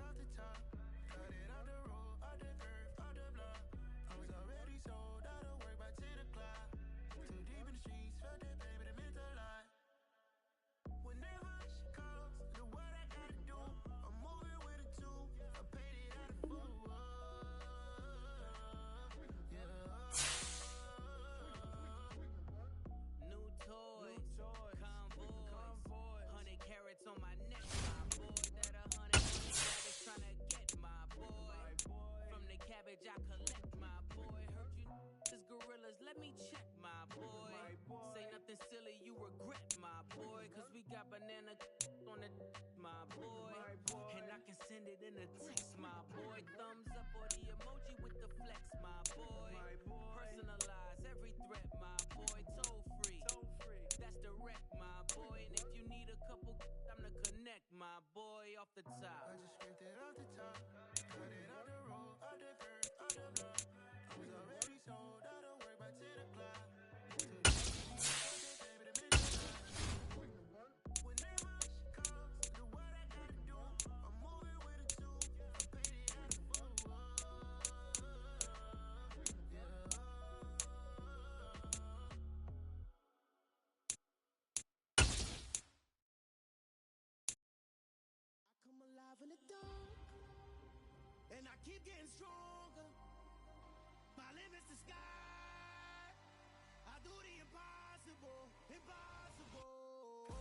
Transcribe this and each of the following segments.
off the top, cut it off the road, off the curve, off the block. I was already sold out of work by 10 o'clock. Too deep in the streets, felt that baby, that meant a lot. Whenever she calls, do what I gotta do. I'm moving with a two, I paid it out of full. New toys, convoys, 100 carats on my neck, my boy. That 100 cabbage tryna get my boy. From the cabbage I collect, my boy. Heard you is gorillas, let me check, my boy. Say nothing silly, you regret, my boy. Cause we got banana on the my boy. And I can send it in a text, my boy. Thumbs up or the emoji with the flex, my boy. Personalize every threat, my boy. Toll free, that's direct, my boy. And if you need a couple, I'm the connect, my boy. Off the top, I just scraped it off the top, cut it off the road, off the curve, off the block. I was already sold out of work by 10 o'clock. Too deep in the streets, felt that baby, that meant a lot. Whenever she calls, do what I gotta do. I'm moving with a two, I paid it out of full. Come alive in the dark, and I keep getting stronger. My limit's the sky. I do the impossible, impossible.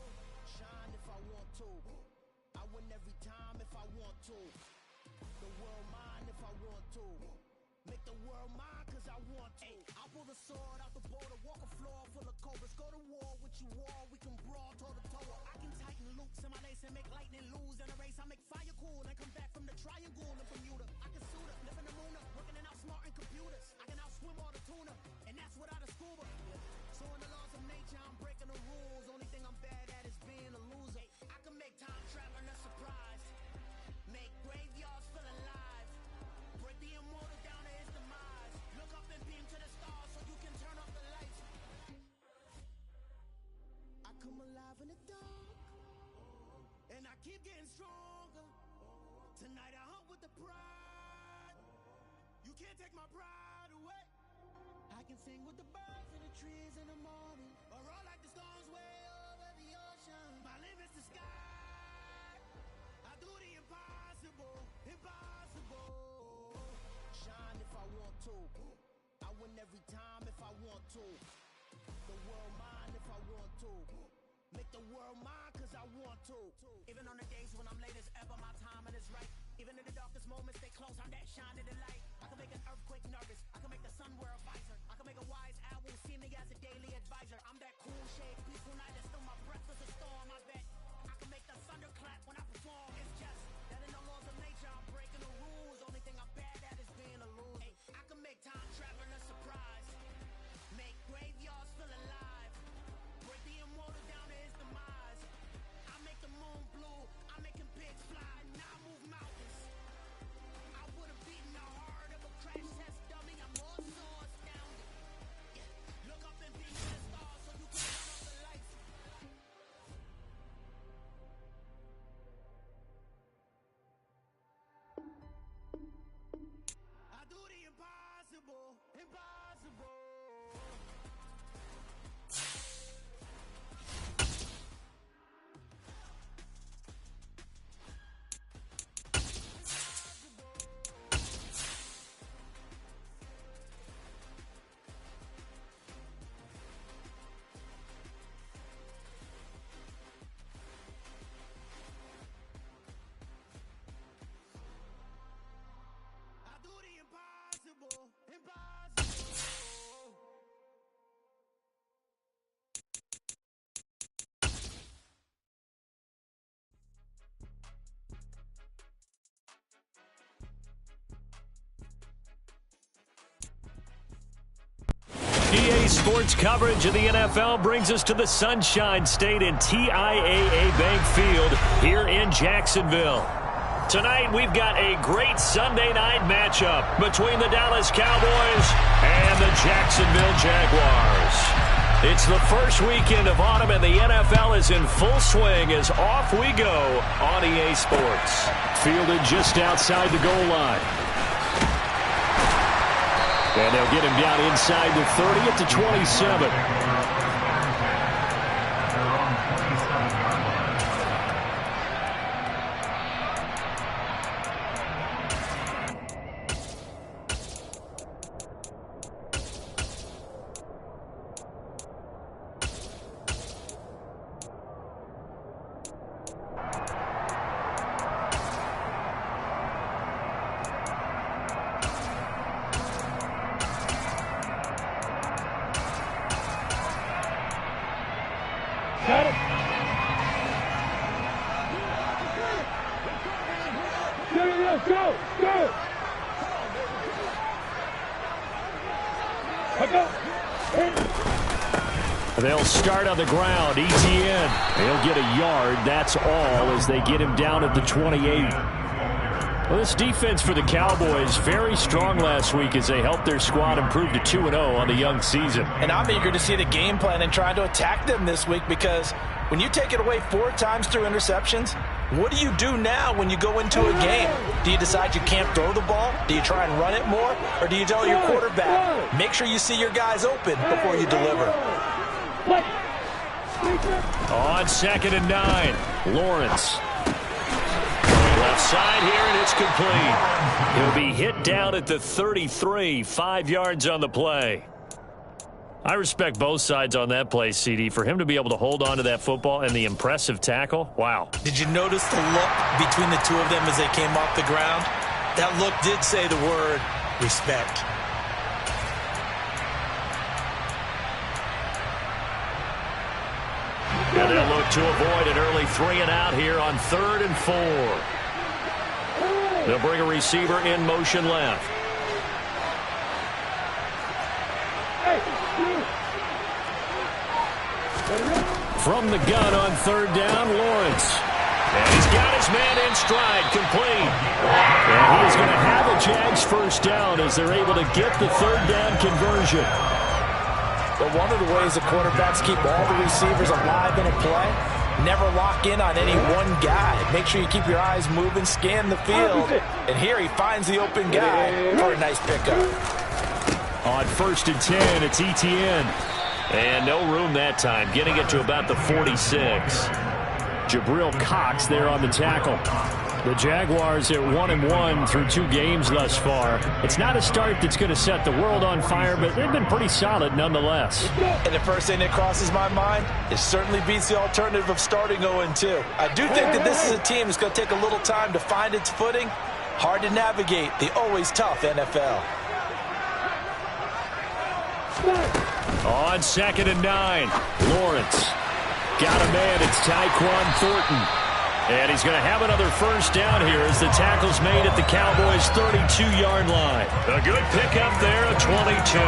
Shine if I want to. I win every time if I want to. The world mine if I want to. Make the world mine cause I want to. I'll pull the sword out the border, walk a floor full of cobras. Go to war with you all, we can brawl toe to toe. I can tighten loops in my lace and make lightning lose in a race. I make fire cool and come back from the triangle in Bermuda. I can suit up, live in the moon up, working and outsmarting computers. I can outswim all the tuna, and that's without a scuba. So in the laws of nature, I'm breaking the rules. Only thing I'm bad at is being a loser. I can make time traveling a surprise, make graveyards feel alive, break the immortal down to his demise. Look up and beam to the stars so you can turn off the lights. I come alive in the dark, and I keep getting stronger. Tonight I hunt with the pride. You can't take my pride away. I can sing with the birds and the trees in the morning, or roll like the storms way over the ocean. My limit's the sky. I do the impossible, impossible. Shine if I want to. I win every time if I want to. The world mine if I want to. Make the world mine cause I want to. Even on the days when I'm late as ever, my timing is right. Even in the darkest moments, stay close, I'm that shining the light. I can make an earthquake nervous, I can make the sun wear a visor. I can make a wise owl see me as a daily advisor. I'm that cool shade, peaceful night, that's still my breath is a storm, I bet. I can make the thunder clap when I perform. It's just that in the laws of nature, I'm breaking the rules. Only thing I'm bad at is being a loser. I can make time traveling a surprise, make graveyards feel alive, break the immortal down to his demise. I make the moon blue, I'm making pigs fly, now I move mountains. I would've beaten the heart of a crash test dummy. I'm more so astounded. Yeah. Look up and beam to the stars so you can turn off the lights. I do the impossible, impossible. I do the impossible, impossible. EA Sports coverage of the NFL brings us to the Sunshine State and TIAA Bank Field here in Jacksonville. Tonight, we've got a great Sunday night matchup between the Dallas Cowboys and the Jacksonville Jaguars. It's the first weekend of autumn, and the NFL is in full swing as off we go on EA Sports. Fielded just outside the goal line. And they'll get him down inside the 30 at the 27. Got it. Go. They'll start on the ground. ETN. He'll get a yard. That's all as they get him down at the 28. Well, this defense for the Cowboys, very strong last week as they helped their squad improve to 2-0 on the young season. And I'm eager to see the game plan and trying to attack them this week, because when you take it away 4 times through interceptions, what do you do now when you go into a game? Do you decide you can't throw the ball? Do you try and run it more? Or do you tell your quarterback, make sure you see your guys open before you deliver? On 2nd and 9, Lawrence. Left side here, and it's complete. He'll be hit down at the 33, 5 yards on the play. I respect both sides on that play, CD. For him to be able to hold on to that football and the impressive tackle, wow. Did you notice the look between the two of them as they came off the ground? That look did say the word respect. And they'll look to avoid an early 3 and out here on 3rd and 4. They'll bring a receiver in motion left. From the gun on 3rd down, Lawrence. And he's got his man in stride, complete. And he's going to have a Jags first down as they're able to get the 3rd down conversion. But one of the ways the quarterbacks keep all the receivers alive in a play, never lock in on any one guy. Make sure you keep your eyes moving, scan the field. And here he finds the open guy for a nice pickup. On 1st and 10, it's ETN. And no room that time, getting it to about the 46. Jabril Cox there on the tackle. The Jaguars at 1-1 through 2 games thus far. It's not a start that's going to set the world on fire, but they've been pretty solid nonetheless. And the first thing that crosses my mind, it certainly beats the alternative of starting 0-2. I do think that this is a team that's going to take a little time to find its footing. Hard to navigate the always tough NFL. On 2nd and 9, Lawrence. Got a man, it's Tyquan Thornton. And he's going to have another first down here as the tackle's made at the Cowboys' 32-yard line. A good pickup there, a 22.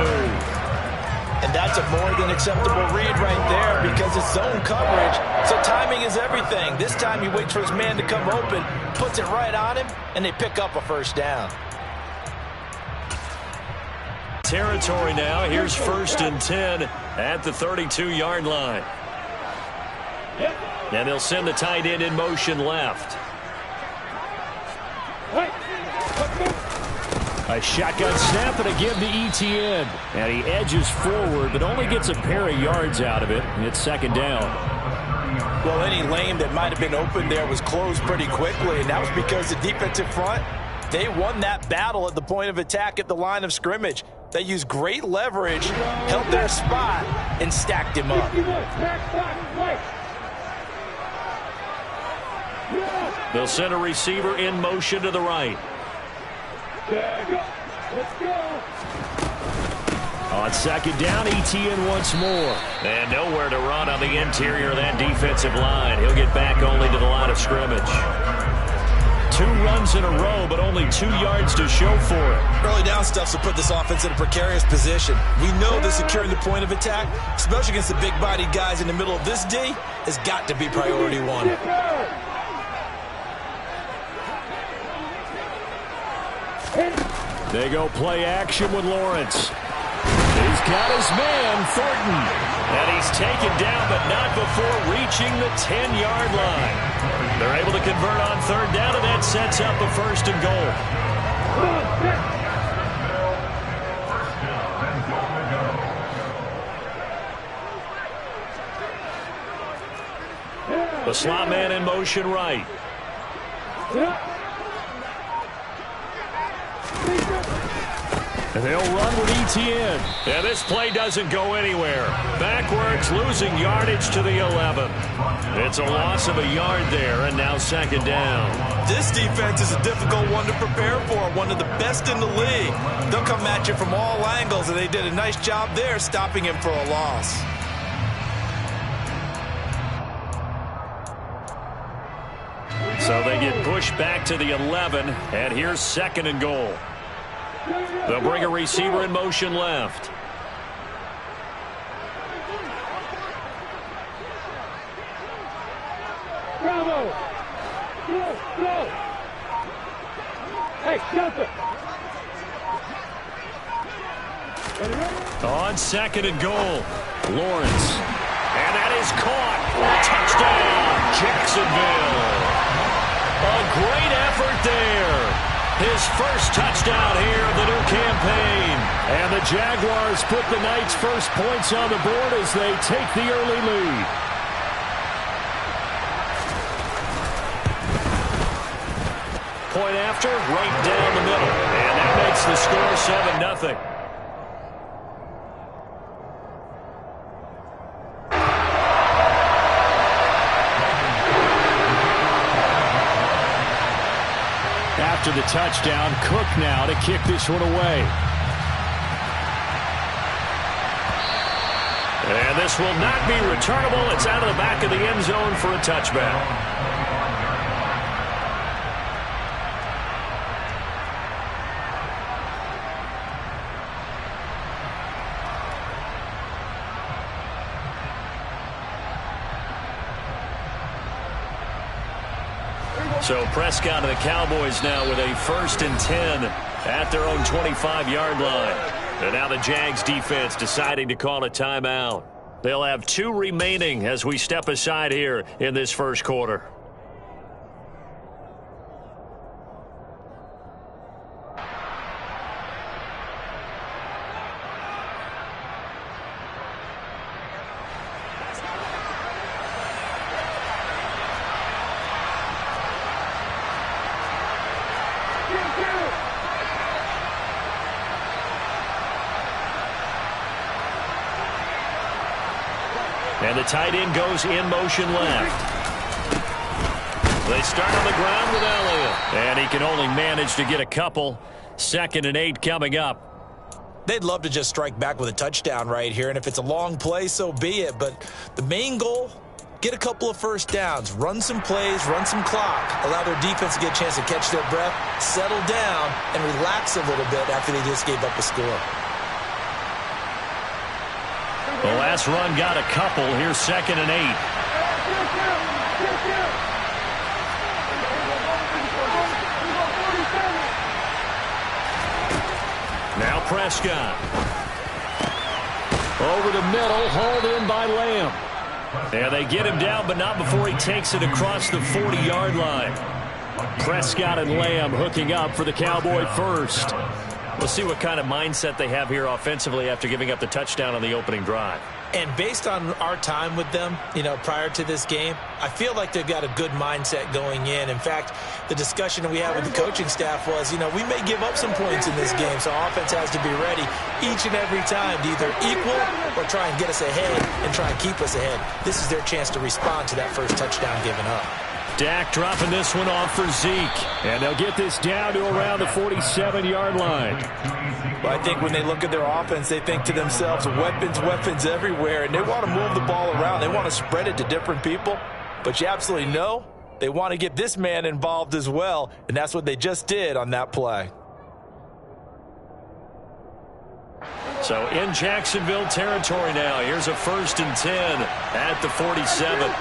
And that's a more than acceptable read right there because it's zone coverage, so timing is everything. This time he waits for his man to come open, puts it right on him, and they pick up a first down. Territory now. Here's 1st and 10 at the 32-yard line. And they'll send the tight end in motion left. A shotgun snap and a give to ETN. And he edges forward, but only gets a pair of yards out of it. And it's 2nd down. Well, any lane that might have been open there was closed pretty quickly, and that was because the defensive front, they won that battle at the point of attack at the line of scrimmage. They used great leverage, held their spot, and stacked him up. They'll send a receiver in motion to the right. On 2nd down, ETN once more. And nowhere to run on the interior of that defensive line. He'll get back only to the line of scrimmage. 2 runs in a row, but only 2 yards to show for it. Early down stuff to put this offense in a precarious position. We know that securing the point of attack, especially against the big-bodied guys in the middle of this D, has got to be priority 1. They go play action with Lawrence. He's got his man, Thornton. And he's taken down, but not before reaching the 10-yard line. They're able to convert on third down, and that sets up a first and goal. The slot man in motion right. And they'll run with ETN. And this play doesn't go anywhere. Backwards, losing yardage to the 11. It's a loss of a yard there, and now second down. This defense is a difficult one to prepare for, one of the best in the league. They'll come at you from all angles, and they did a nice job there stopping him for a loss. So they get pushed back to the 11, and here's second and goal. They'll bring a receiver in motion left. Bravo! Go! Hey, Delta! On second and goal, Lawrence. And that is caught. Touchdown, Jacksonville. A great effort there. His first touchdown here of the new campaign. And the Jaguars put the Knights' first points on the board as they take the early lead. Point after, right down the middle. And that makes the score 7-0. After the touchdown, Cook now to kick this one away. And this will not be returnable. It's out of the back of the end zone for a touchback. So Prescott and the Cowboys now with a 1st and 10 at their own 25-yard line. And now the Jags defense deciding to call a timeout. They'll have 2 remaining as we step aside here in this first quarter. And the tight end goes in motion left. They start on the ground with Elliott. And he can only manage to get a couple. 2nd and 8 coming up. They'd love to just strike back with a touchdown right here, and if it's a long play, so be it. But the main goal, get a couple of first downs, run some plays, run some clock, allow their defense to get a chance to catch their breath, settle down, and relax a little bit after they just gave up a score. The last run got a couple. Here's 2nd and 8. Now Prescott. Over the middle, hauled in by Lamb. And they get him down, but not before he takes it across the 40-yard line. Prescott and Lamb hooking up for the Cowboy first. We'll see what kind of mindset they have here offensively after giving up the touchdown on the opening drive. And based on our time with them, prior to this game, I feel like they've got a good mindset going in. In fact, the discussion we had with the coaching staff was, we may give up some points in this game, so offense has to be ready each and every time to either equal or try and get us ahead and try and keep us ahead. This is their chance to respond to that first touchdown given up. Dak dropping this one off for Zeke. And they'll get this down to around the 47-yard line. But I think when they look at their offense, they think to themselves, weapons everywhere. And they want to move the ball around. They want to spread it to different people. But you absolutely know they want to get this man involved as well. And that's what they just did on that play. So in Jacksonville territory now. Here's a 1st and 10 at the 47.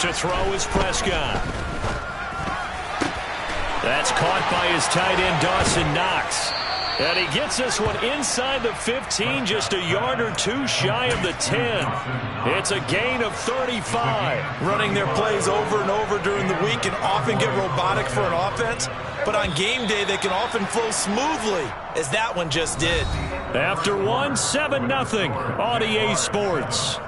To throw is Prescott. That's caught by his tight end, Dawson Knox. And he gets this one inside the 15, just a yard or two shy of the 10. It's a gain of 35. Running their plays over and over during the week can often get robotic for an offense, but on game day they can often flow smoothly, as that one just did. After one, 7-0 on EA Sports.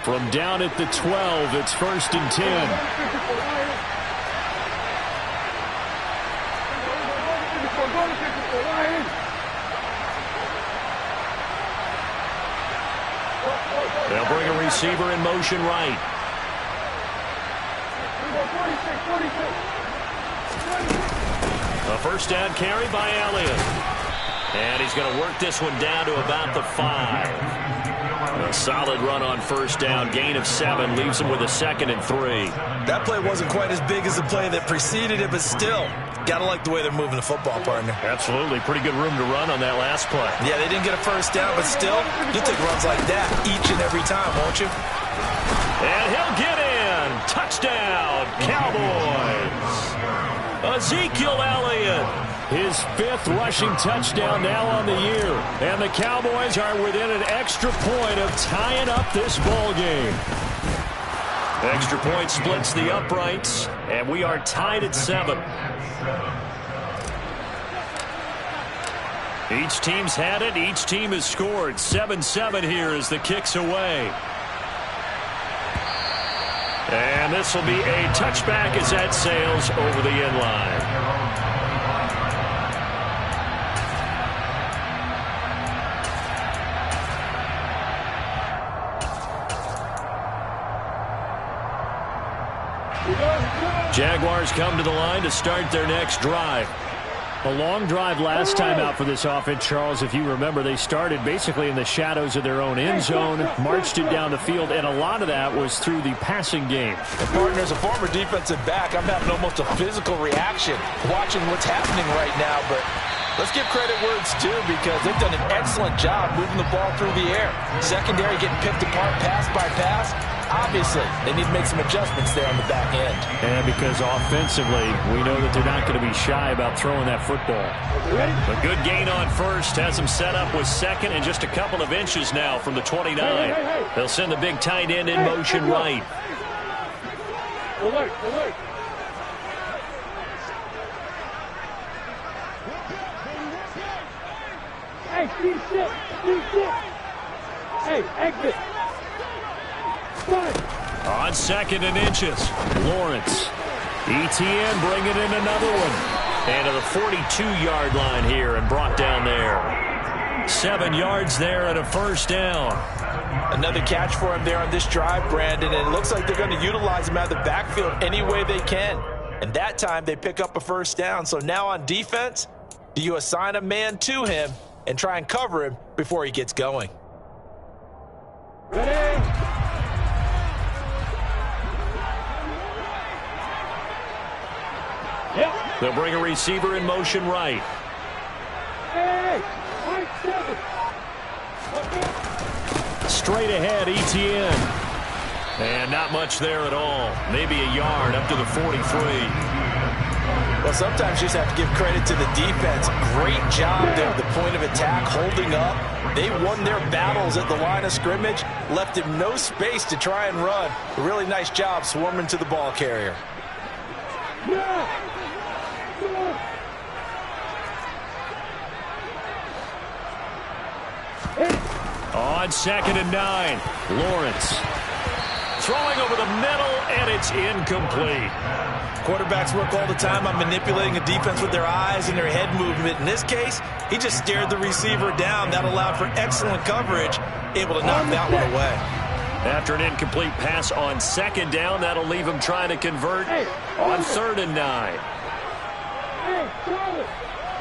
From down at the 12, it's 1st and 10. They'll bring a receiver in motion right. A first down carry by Elliott. And he's going to work this one down to about the 5. A solid run on first down. Gain of 7 leaves him with a 2nd and 3. That play wasn't quite as big as the play that preceded it, but still, gotta like the way they're moving the football, partner. Absolutely. Pretty good room to run on that last play. Yeah, they didn't get a first down, but still, you'll take runs like that each and every time, won't you? And he'll get in. Touchdown, Cowboys. Ezekiel Elliott. His 5th rushing touchdown now on the year. And the Cowboys are within an extra point of tying up this ball game. Extra point splits the uprights, and we are tied at 7. Each team's had it. Each team has scored. 7-7 here as the kick's away. And this will be a touchback as that sails over the end line. Jaguars come to the line to start their next drive. A long drive last time out for this offense, Charles. If you remember, they started basically in the shadows of their own end zone, marched it down the field, and a lot of that was through the passing game. And partner, as a former defensive back, I'm having almost a physical reaction watching what's happening right now, but let's give credit where it's due because they've done an excellent job moving the ball through the air. Secondary getting picked apart pass by pass. Obviously, they need to make some adjustments there on the back end. And because offensively, we know that they're not going to be shy about throwing that football. A good gain on first has them set up with 2nd and just a couple of inches now from the 29. They'll send the big tight end in motion right. Hey, hey, exit. On 2nd and inches, Lawrence. ETN bringing in another one. And to the 42-yard line here and brought down there. 7 yards there and a first down. Another catch for him there on this drive, Brandon, and it looks like they're going to utilize him out of the backfield any way they can. And that time they pick up a first down. So now on defense, do you assign a man to him and try and cover him before he gets going? Ready? Yep. They'll bring a receiver in motion right. Hey, right 7. Straight ahead, ETN. And not much there at all. Maybe a yard up to the 43. Well, sometimes you just have to give credit to the defense. Great job there at the point of attack, holding up. They won their battles at the line of scrimmage, left him no space to try and run. A really nice job swarming to the ball carrier. Yeah. On 2nd and 9, Lawrence. Throwing over the middle, and it's incomplete. Quarterbacks work all the time on manipulating a defense with their eyes and their head movement. In this case, he just stared the receiver down. That allowed for excellent coverage, able to knock that one away. After an incomplete pass on 2nd down, that'll leave him trying to convert on 3rd and 9. Hey, Charlie.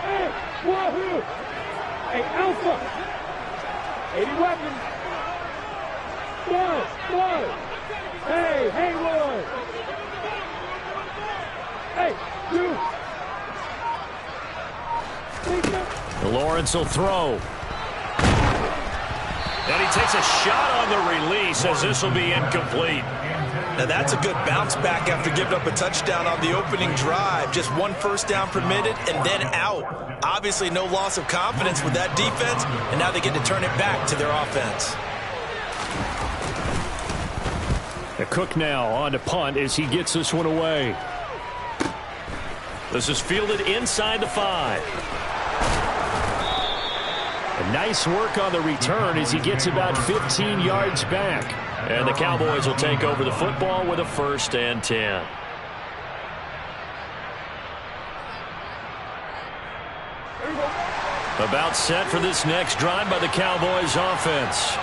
Hey, Wahoo. Hey, Alpha. 80 weapons. One. Hey, Haywood. Hey, two. Lawrence will throw. And he takes a shot on the release as this will be incomplete. Now that's a good bounce back after giving up a touchdown on the opening drive. Just one first down permitted and then out. Obviously no loss of confidence with that defense, and now they get to turn it back to their offense. Cook now on to punt as he gets this one away. This is fielded inside the 5. And nice work on the return as he gets about 15 yards back. And the Cowboys will take over the football with a 1st and 10. About set for this next drive by the Cowboys offense.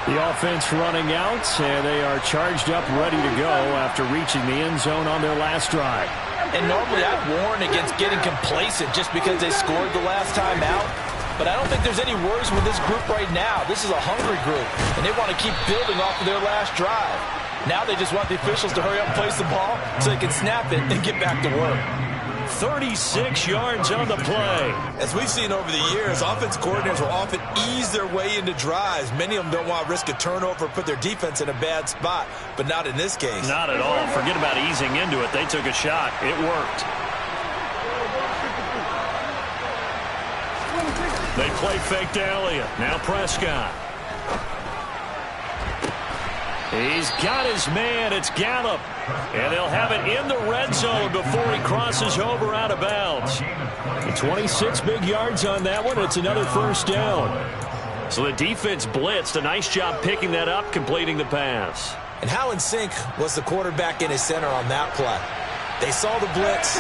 The offense running out, and they are charged up, ready to go after reaching the end zone on their last drive. And normally I'd warn against getting complacent just because they scored the last time out. But I don't think there's any worries with this group right now. This is a hungry group, and they want to keep building off of their last drive. Now they just want the officials to hurry up and place the ball so they can snap it and get back to work. 36 yards on the play. As we've seen over the years, offense coordinators will often ease their way into drives. Many of them don't want to risk a turnover or put their defense in a bad spot, but not in this case. Not at all. Forget about easing into it. They took a shot. It worked. They play fake to Elliott. Now Prescott. He's got his man. It's Gallup. And they'll have it in the red zone before he crosses over out of bounds. 26 big yards on that one. It's another 1st down. So the defense blitzed. A nice job picking that up, completing the pass. And how in sync was the quarterback in his center on that play? They saw the blitz,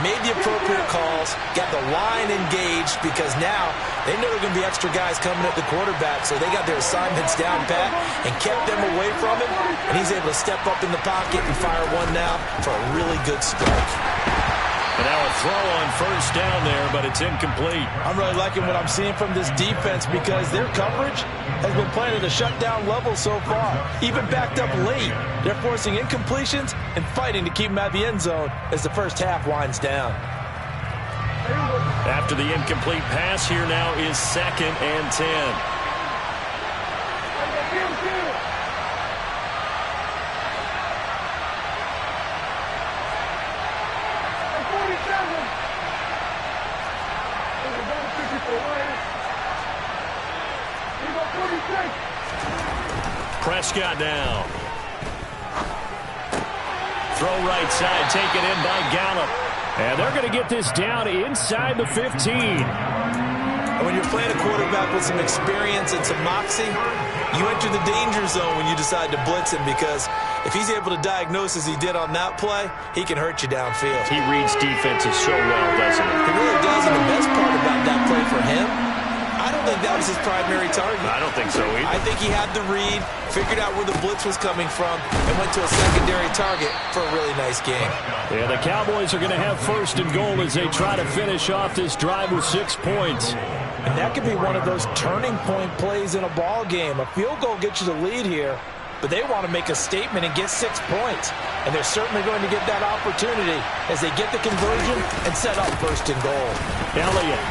made the appropriate calls, got the line engaged because now they know there are going to be extra guys coming at the quarterback, so they got their assignments down pat and kept them away from him, and he's able to step up in the pocket and fire one now for a really good strike. And now a throw on 1st down there, but it's incomplete. I'm really liking what I'm seeing from this defense because their coverage has been playing at a shutdown level so far. Even backed up late, they're forcing incompletions and fighting to keep them out of the end zone as the first half winds down. After the incomplete pass, here now is 2nd and 10. Prescott down. Throw right side, taken in by Gallup. And they're going to get this down inside the 15. And when you're playing a quarterback with some experience and some moxie, you enter the danger zone when you decide to blitz him because if he's able to diagnose as he did on that play, he can hurt you downfield. He reads defenses so well, doesn't he? He really does, and the best part about that play for him, I don't think that was his primary target. I don't think so either. I think he had the read, figured out where the blitz was coming from, and went to a secondary target for a really nice game. Yeah, the Cowboys are going to have 1st and goal as they try to finish off this drive with 6 points. And that could be one of those turning point plays in a ball game. A field goal gets you the lead here, but they want to make a statement and get 6 points. And they're certainly going to get that opportunity as they get the conversion and set up 1st and goal. Elliott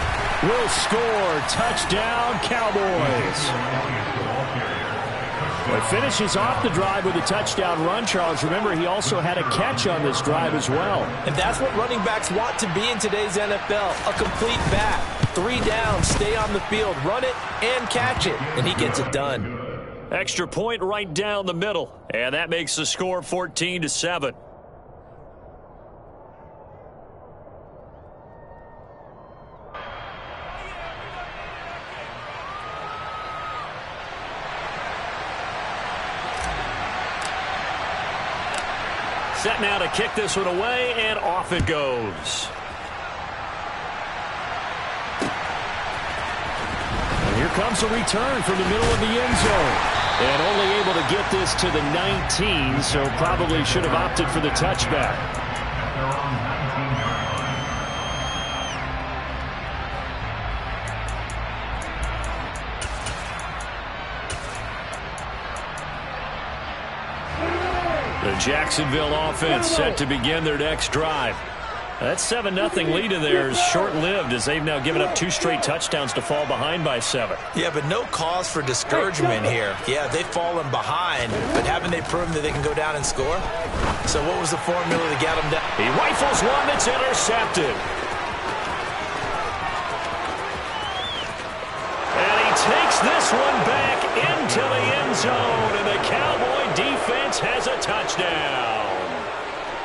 will score. Touchdown, Cowboys. Well, he finishes off the drive with a touchdown run, Charles. Remember, he also had a catch on this drive as well. And that's what running backs want to be in today's NFL, a complete back. 3 downs, stay on the field, run it, and catch it. And he gets it done. Extra point right down the middle. And that makes the score 14-7. Set now to kick this one away, and off it goes. And here comes a return from the middle of the end zone. And only able to get this to the 19, so probably should have opted for the touchback. The Jacksonville offense set to begin their next drive. That 7-0 lead of theirs short-lived as they've now given up 2 straight touchdowns to fall behind by 7. Yeah, but no cause for discouragement here. Yeah, they've fallen behind, but haven't they proven that they can go down and score? So what was the formula to get them down? He rifles one that's intercepted. And he takes this one back into the end zone, and the Cowboy defense has a touchdown.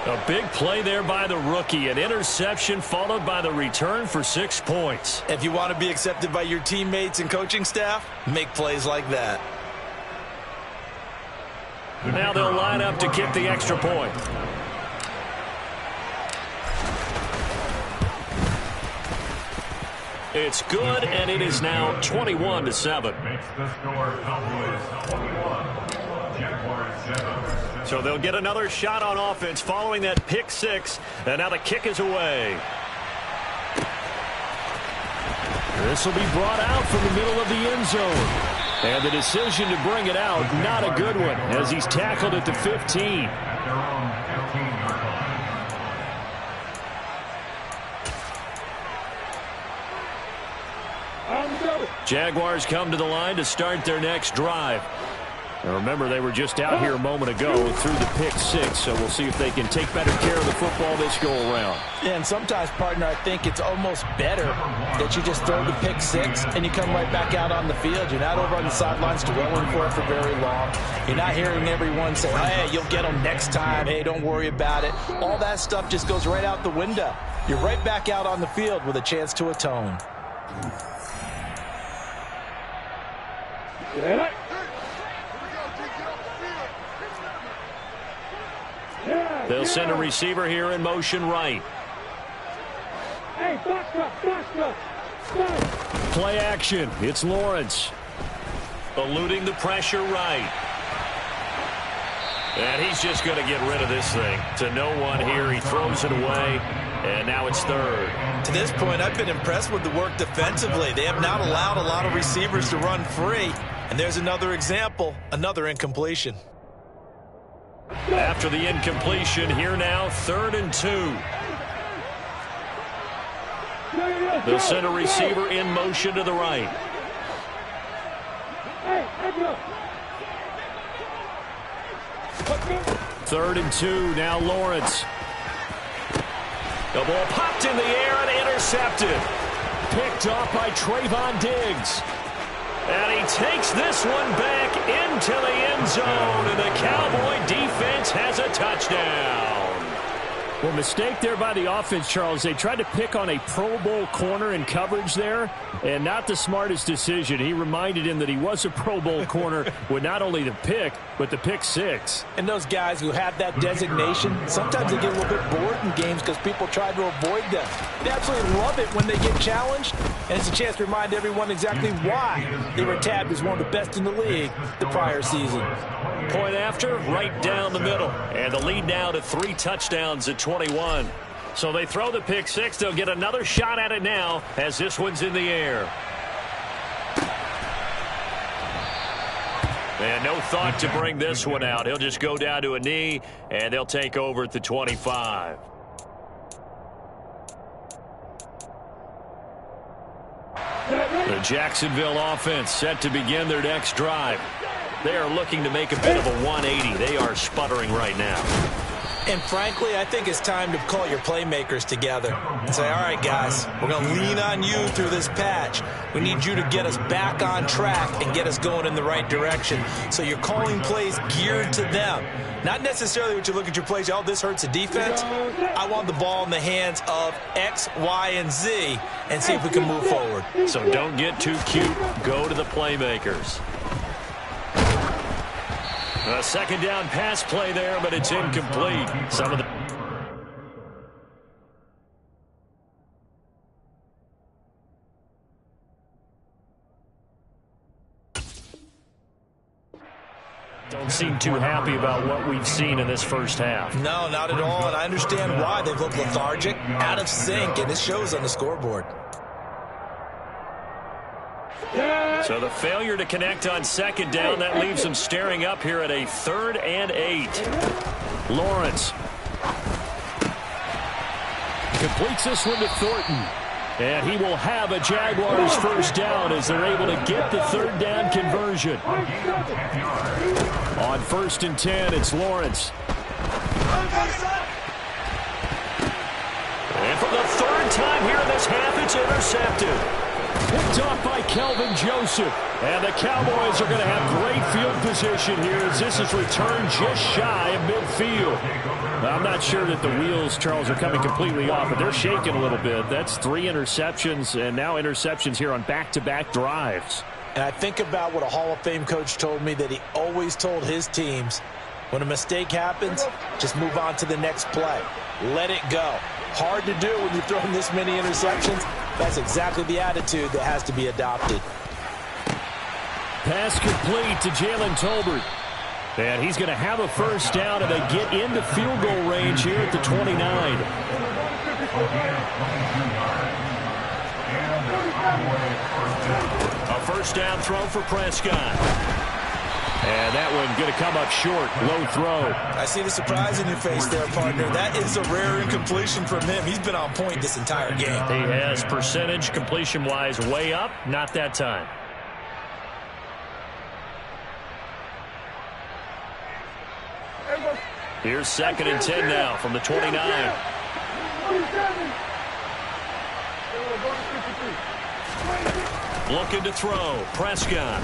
A big play there by the rookie. An interception followed by the return for 6 points. If you want to be accepted by your teammates and coaching staff, make plays like that. Now they'll line up to kick the extra point. It's good, and it is now 21-7. Makes the score Cowboys 21, Jaguars 7. So they'll get another shot on offense following that pick 6, and now the kick is away. This will be brought out from the middle of the end zone. And the decision to bring it out, not a good one, as he's tackled at the 15. At their own 15-yard line. Jaguars come to the line to start their next drive. Now remember, they were just out here a moment ago through the pick 6, so we'll see if they can take better care of the football this go-around. And sometimes, partner, I think it's almost better that you just throw the pick 6 and you come right back out on the field. You're not over on the sidelines dwelling for it for very long. You're not hearing everyone say, hey, you'll get them next time. Hey, don't worry about it. All that stuff just goes right out the window. You're right back out on the field with a chance to atone. They'll send a receiver here in motion right. Play action. It's Lawrence. Eluding the pressure right. And he's just going to get rid of this thing. To no one here. He throws it away. And now it's 3rd. To this point, I've been impressed with the work defensively. They have not allowed a lot of receivers to run free. And there's another example, another incompletion. After the incompletion, here now, 3rd and 2. They'll send a receiver in motion to the right. 3rd and 2, now Lawrence. The ball popped in the air and intercepted. Picked off by Trayvon Diggs. And he takes this one back into the end zone, and the Cowboy defense has a touchdown. Well, mistake there by the offense, Charles. They tried to pick on a Pro Bowl corner in coverage there, and not the smartest decision. He reminded him that he was a Pro Bowl corner with not only the pick, but the pick 6. And those guys who have that designation, sometimes they get a little bit bored in games because people try to avoid them. They absolutely love it when they get challenged, and it's a chance to remind everyone exactly why they were tabbed as one of the best in the league the prior season. Point after, right down the middle. And the lead now to 3 touchdowns at 21. So they throw the pick 6. They'll get another shot at it now as this one's in the air. And no thought to bring this one out. He'll just go down to a knee, and they'll take over at the 25. The Jacksonville offense set to begin their next drive. They are looking to make a bit of a 180. They are sputtering right now. And frankly, I think it's time to call your playmakers together and say, all right, guys, we're going to lean on you through this patch. We need you to get us back on track and get us going in the right direction. So you're calling plays geared to them. Not necessarily what you look at your plays, oh, this hurts the defense. I want the ball in the hands of X, Y, and Z and see if we can move forward. So don't get too cute. Go to the playmakers. A second down pass play there, but it's incomplete. Some of the don't seem too happy about what we've seen in this first half. No, not at all, and I understand why. They've looked lethargic, out of sync, and it shows on the scoreboard. So the failure to connect on second down, that leaves them staring up here at a 3rd and 8. Lawrence completes this one to Thornton. And he will have a Jaguars first down as they're able to get the third down conversion. On 1st and 10, it's Lawrence. And for the third time here in this half, it's intercepted. Picked off by Kelvin Joseph. And the Cowboys are going to have great field position here as this is returned just shy of midfield. I'm not sure that the wheels, Charles, are coming completely off, but they're shaking a little bit. That's 3 interceptions, and now interceptions here on back-to-back drives. And I think about what a Hall of Fame coach told me, that he always told his teams, when a mistake happens, just move on to the next play. Let it go. Hard to do when you're throwing this many interceptions. That's exactly the attitude that has to be adopted. Pass complete to Jalen Tolbert. And he's going to have a first down, and they get into field goal range here at the 29. A first down throw for Prescott. And that one going to come up short. Low throw. I see the surprise in your face there, partner. That is a rare incompletion from him. He's been on point this entire game. He has percentage completion-wise way up. Not that time. Here's 2nd and 10 now from the 29. Looking to throw. Prescott.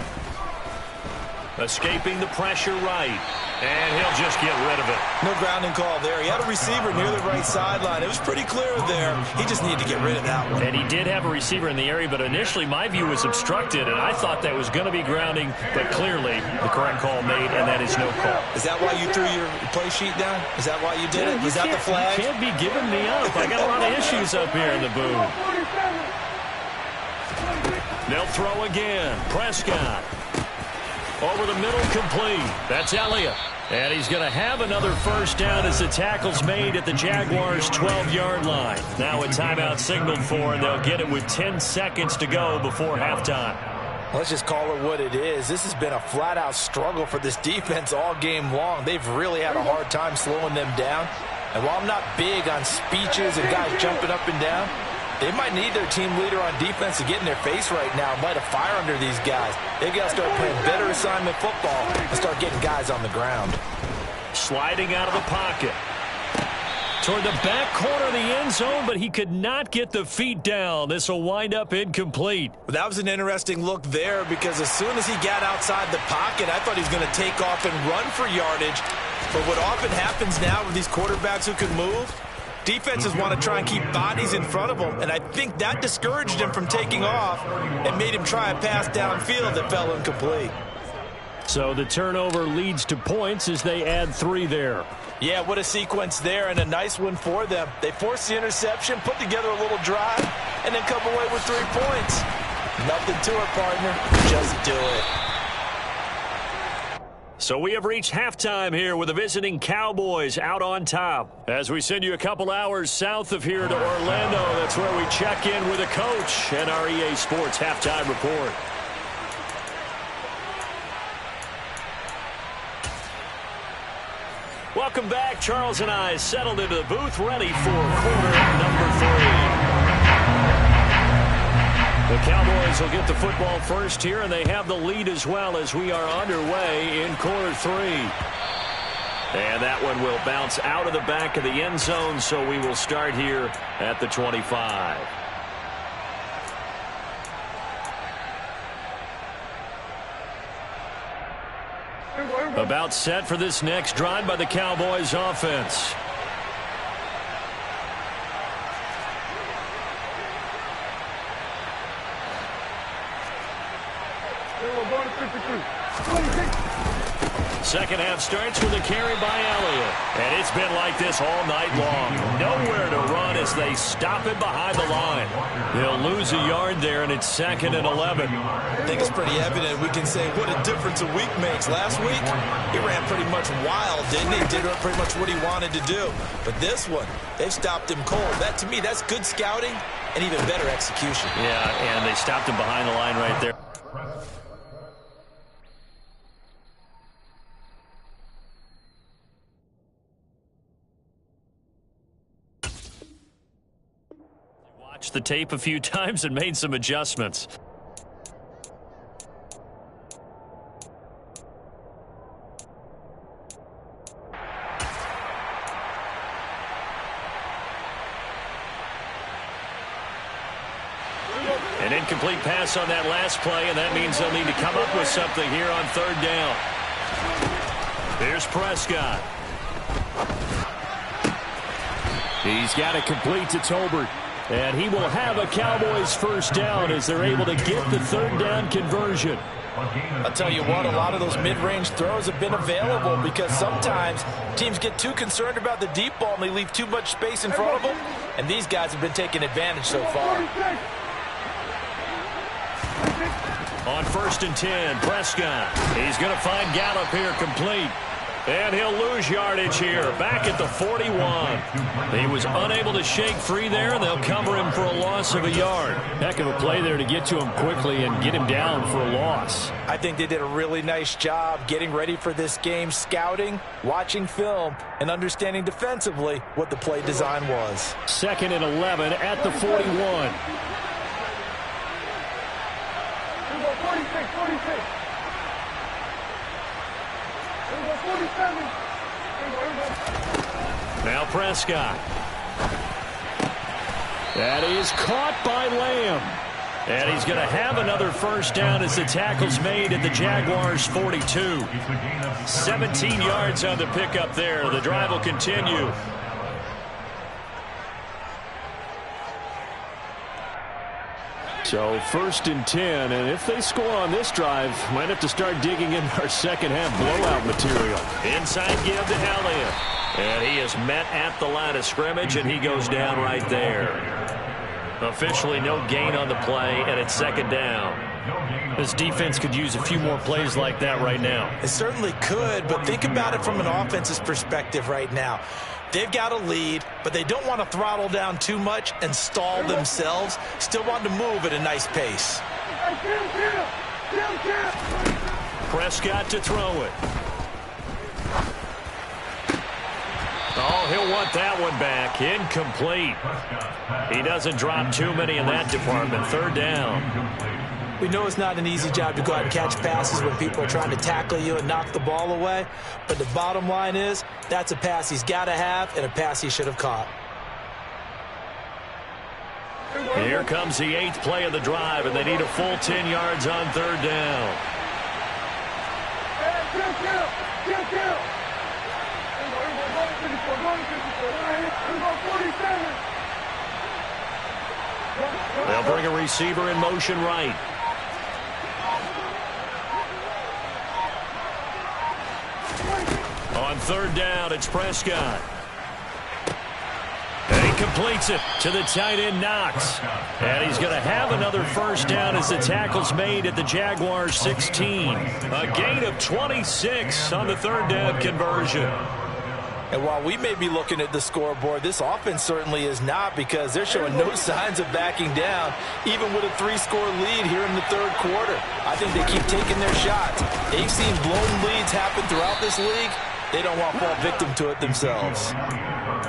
Escaping the pressure right. And he'll just get rid of it. No grounding call there. He had a receiver near the right sideline. It was pretty clear there. He just needed to get rid of that one. And he did have a receiver in the area, but initially my view was obstructed, and I thought that was going to be grounding, but clearly the correct call made, and that is no call. Is that why you threw your play sheet down? Is that why you did it? Was that the flag? You can't be giving me up. I got a lot of issues up here in the booth. They'll throw again. Prescott. Over the middle, complete. That's Elliott. And he's going to have another first down as the tackle's made at the Jaguars' 12-yard line. Now a timeout signaled for, and they'll get it with 10 seconds to go before halftime. Let's just call it what it is. This has been a flat-out struggle for this defense all game long. They've really had a hard time slowing them down. And while I'm not big on speeches and guys jumping up and down, they might need their team leader on defense to get in their face right now and light a fire under these guys. They've got to start playing better assignment football and start getting guys on the ground. Sliding out of the pocket. Toward the back corner of the end zone, but he could not get the feet down. This will wind up incomplete. Well, that was an interesting look there because as soon as he got outside the pocket, I thought he was going to take off and run for yardage. But what often happens now with these quarterbacks who can move, defenses want to try and keep bodies in front of them, and I think that discouraged him from taking off and made him try a pass downfield that fell incomplete. So the turnover leads to points as they add 3 there. Yeah, what a sequence there, and a nice one for them. They forced the interception, put together a little drive, and then come away with 3 points. Nothing to it, partner. Just do it. So we have reached halftime here with the visiting Cowboys out on top. As we send you a couple hours south of here to Orlando, that's where we check in with a coach and our EA Sports halftime report. Welcome back. Charles and I settled into the booth, ready for quarter number 3. The Cowboys will get the football first here, and they have the lead as well as we are underway in quarter 3. And that one will bounce out of the back of the end zone, so we will start here at the 25. About set for this next drive by the Cowboys offense. Second half starts with a carry by Elliott. And it's been like this all night long. Nowhere to run as they stop him behind the line. They'll lose a yard there, and it's 2nd and 11. I think it's pretty evident. We can say what a difference a week makes. Last week, he ran pretty much wild, didn't he? Did pretty much what he wanted to do. But this one, they've stopped him cold. That, to me, that's good scouting and even better execution. Yeah, and they stopped him behind the line right there. watched the tape a few times and made some adjustments. An incomplete pass on that last play, and that means they'll need to come up with something here on third down. Here's Prescott. He's got it complete to Tolbert. And he will have a Cowboys first down as they're able to get the third down conversion. I'll tell you what, a lot of those mid-range throws have been available because sometimes teams get too concerned about the deep ball and they leave too much space in front of them. And these guys have been taking advantage so far. On 1st and 10, Prescott. He's going to find Gallup here complete. And he'll lose yardage here, back at the 41. He was unable to shake free there, and they'll cover him for a loss of a yard. Heck of a play there to get to him quickly and get him down for a loss. I think they did a really nice job getting ready for this game, scouting, watching film, and understanding defensively what the play design was. 2nd and 11 at the 41. 46. Now Prescott. That is caught by Lamb. And he's going to have another first down as the tackle's made at the Jaguars' 42. 17 yards on the pickup there. The drive will continue. So 1st and 10, and if they score on this drive, might have to start digging in our second half blowout material. Inside give to Elliott. And he is met at the line of scrimmage, and he goes down right there. Officially no gain on the play, and it's 2nd down. This defense could use a few more plays like that right now. It certainly could, but think about it from an offense's perspective right now. They've got a lead, but they don't want to throttle down too much and stall themselves. Still want to move at a nice pace. Prescott to throw it. Oh, he'll want that one back. Incomplete. He doesn't drop too many in that department. 3rd down. We know it's not an easy job to go out and catch passes when people are trying to tackle you and knock the ball away. But the bottom line is, that's a pass he's got to have and a pass he should have caught. Here comes the 8th play of the drive, and they need a full 10 yards on 3rd down. They'll bring a receiver in motion right. On 3rd down, it's Prescott. And he completes it to the tight end, Knox. And he's going to have another first down as the tackle's made at the Jaguars' 16. A gain of 26 on the 3rd down conversion. And while we may be looking at the scoreboard, this offense certainly is not, because they're showing no signs of backing down, even with a 3-score lead here in the 3rd quarter. I think they keep taking their shots. They've seen blown leads happen throughout this league. They don't want to fall victim to it themselves.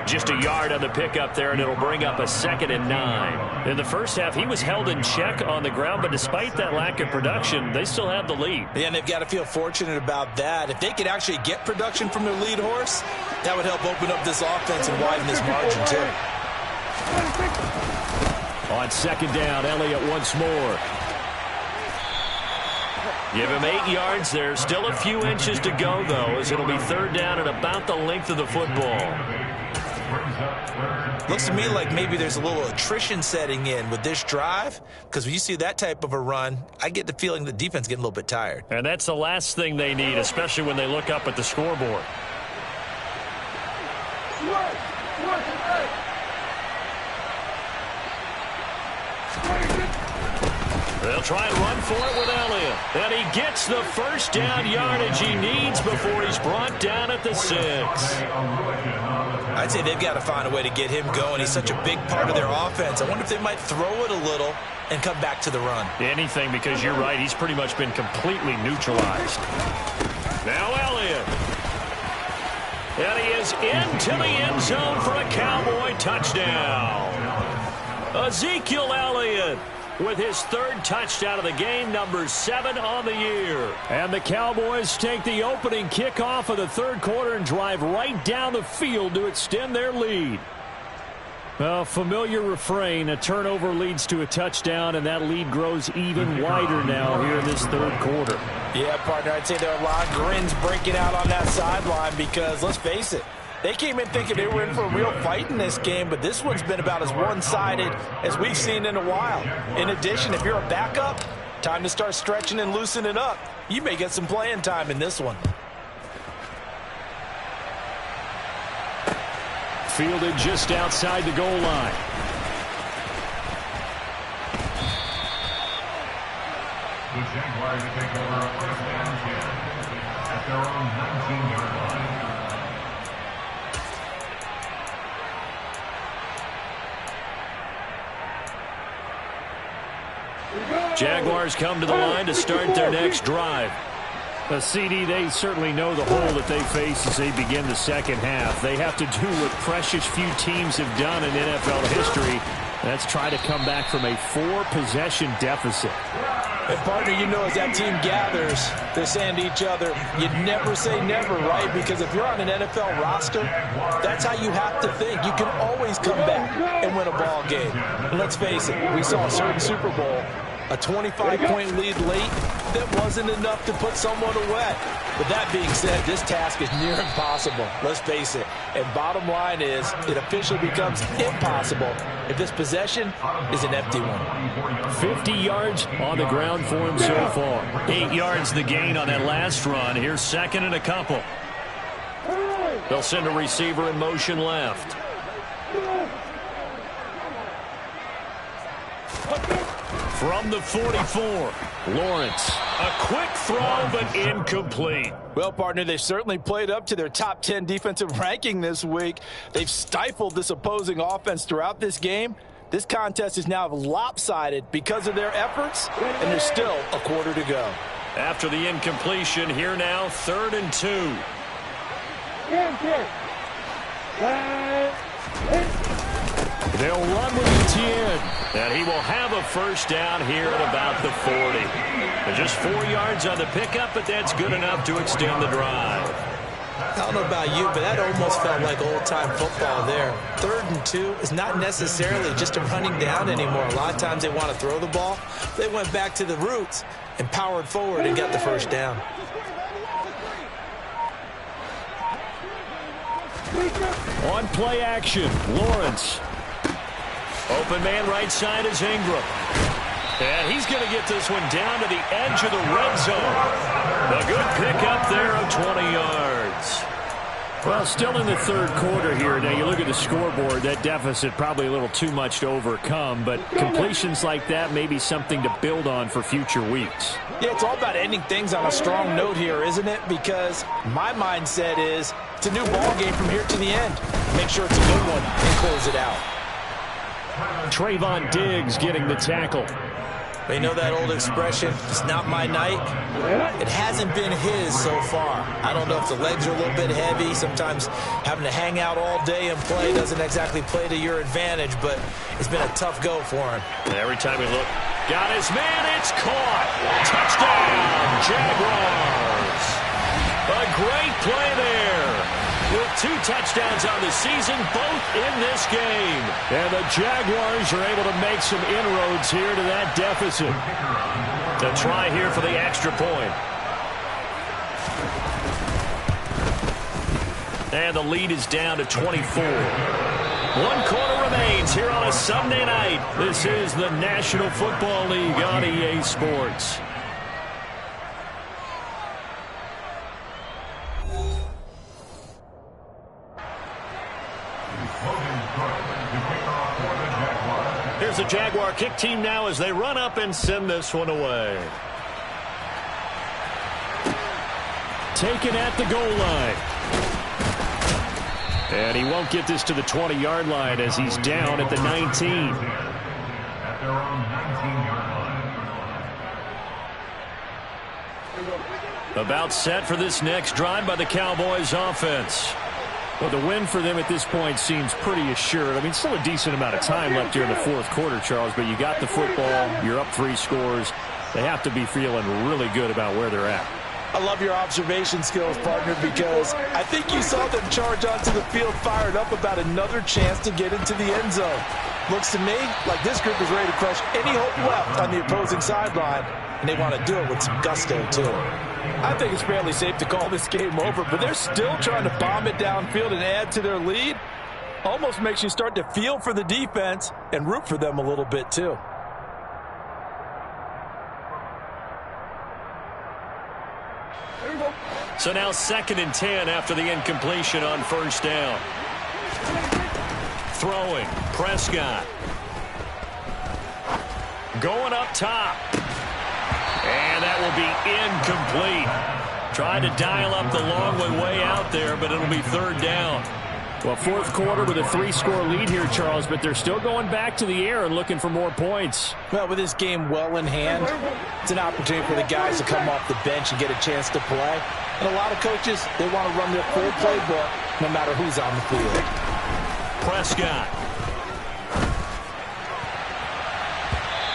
Just a yard on the pickup there, and it'll bring up a 2nd and 9. In the first half, he was held in check on the ground, but despite that lack of production, they still have the lead. Yeah, and they've got to feel fortunate about that. If they could actually get production from their lead horse, that would help open up this offense and widen this margin, too. On 2nd down, Elliott once more. Give him 8 yards there. Still a few inches to go, though, as it'll be 3rd down at about the length of the football. Looks to me like maybe there's a little attrition setting in with this drive, because when you see that type of a run, I get the feeling the defense is getting a little bit tired. And that's the last thing they need, especially when they look up at the scoreboard. They'll try and run for it with Elliott. And he gets the first down yardage he needs before he's brought down at the 6. I'd say they've got to find a way to get him going. He's such a big part of their offense. I wonder if they might throw it a little and come back to the run. Anything, because you're right, he's pretty much been completely neutralized. Now Elliott. And he is into the end zone for a Cowboy touchdown. Ezekiel Elliott with his third touchdown of the game, number 7 on the year. And the Cowboys take the opening kickoff of the third quarter and drive right down the field to extend their lead. A familiar refrain, a turnover leads to a touchdown, and that lead grows even wider now here in this third quarter. Yeah, partner, I'd say there are a lot of grins breaking out on that sideline because, let's face it, they came in thinking they were in for a real fight in this game, but this one's been about as one-sided as we've seen in a while. In addition, if you're a backup, time to start stretching and loosening up. You may get some playing time in this one. Fielded just outside the goal line. The Jaguars take over a first down 10 at their own 19-yard line. Jaguars come to the line to start their next drive. A CD, they certainly know the hole that they face as they begin the second half. They have to do what precious few teams have done in NFL history. That's try to come back from a 4-possession deficit. And partner, you know, as that team gathers, they're saying to each other, you never say never, right? Because if you're on an NFL roster, that's how you have to think. You can always come back and win a ball game. And let's face it, we saw a certain Super Bowl, a 25-point lead late that wasn't enough to put someone away. But that being said, this task is near impossible. Let's face it. And bottom line is, it officially becomes impossible if this possession is an empty one. 50 yards on the ground for him so far. 8 yards the gain on that last run. Here's second and a couple. They'll send a receiver in motion left. From the 44, Lawrence. A quick throw, but incomplete. Well, partner, they've certainly played up to their top 10 defensive ranking this week. They've stifled this opposing offense throughout this game. This contest is now lopsided because of their efforts, and there's still a quarter to go. After the incompletion, here now, 3rd and 2. They'll run with Etienne, and he will have a first down here at about the 40. And just 4 yards on the pickup, but that's good enough to extend the drive. I don't know about you, but that almost felt like old-time football there. 3rd and 2 is not necessarily just a running down anymore. A lot of times they want to throw the ball. They went back to the roots and powered forward and got the first down. On play action, Lawrence. Open man right side is Ingram. And he's going to get this one down to the edge of the red zone. A good pickup there of 20 yards. Well, still in the third quarter here. Now, you look at the scoreboard, that deficit probably a little too much to overcome, but completions like that may be something to build on for future weeks. Yeah, it's all about ending things on a strong note here, isn't it? Because my mindset is it's a new ball game from here to the end. Make sure it's a good one and close it out. Trayvon Diggs getting the tackle. But you know that old expression, it's not my night? It hasn't been his so far. I don't know if the legs are a little bit heavy. Sometimes having to hang out all day and play doesn't exactly play to your advantage, but it's been a tough go for him. Every time we look, got his man, it's caught. Touchdown, Jaguars. A great play there. With 2 touchdowns on the season, both in this game. And the Jaguars are able to make some inroads here to that deficit. The try here for the extra point. And the lead is down to 24. 1 quarter remains here on a Sunday night. This is the National Football League on EA Sports. Here's the Jaguar kick team now as they run up and send this one away. Taken at the goal line. And he won't get this to the 20-yard line as he's down at the 19. At their own 19-yard line. About set for this next drive by the Cowboys offense. Well, the win for them at this point seems pretty assured. I mean, still a decent amount of time left here in the fourth quarter, Charles, but you got the football, you're up 3 scores. They have to be feeling really good about where they're at. I love your observation skills, partner, because I think you saw them charge onto the field fired up about another chance to get into the end zone. Looks to me like this group is ready to crush any hope left on the opposing sideline, and they want to do it with some gusto, too. I think it's fairly safe to call this game over, but they're still trying to bomb it downfield and add to their lead. Almost makes you start to feel for the defense and root for them a little bit, too. So now 2nd and 10 after the incompletion on first down. Throwing, Prescott. Going up top. And that will be incomplete. Tried to dial up the long way out there, but it'll be 3rd down. Well, fourth quarter with a 3-score lead here, Charles, but they're still going back to the air and looking for more points. Well, with this game well in hand, it's an opportunity for the guys to come off the bench and get a chance to play. And a lot of coaches, they want to run their full playbook no matter who's on the field. Prescott.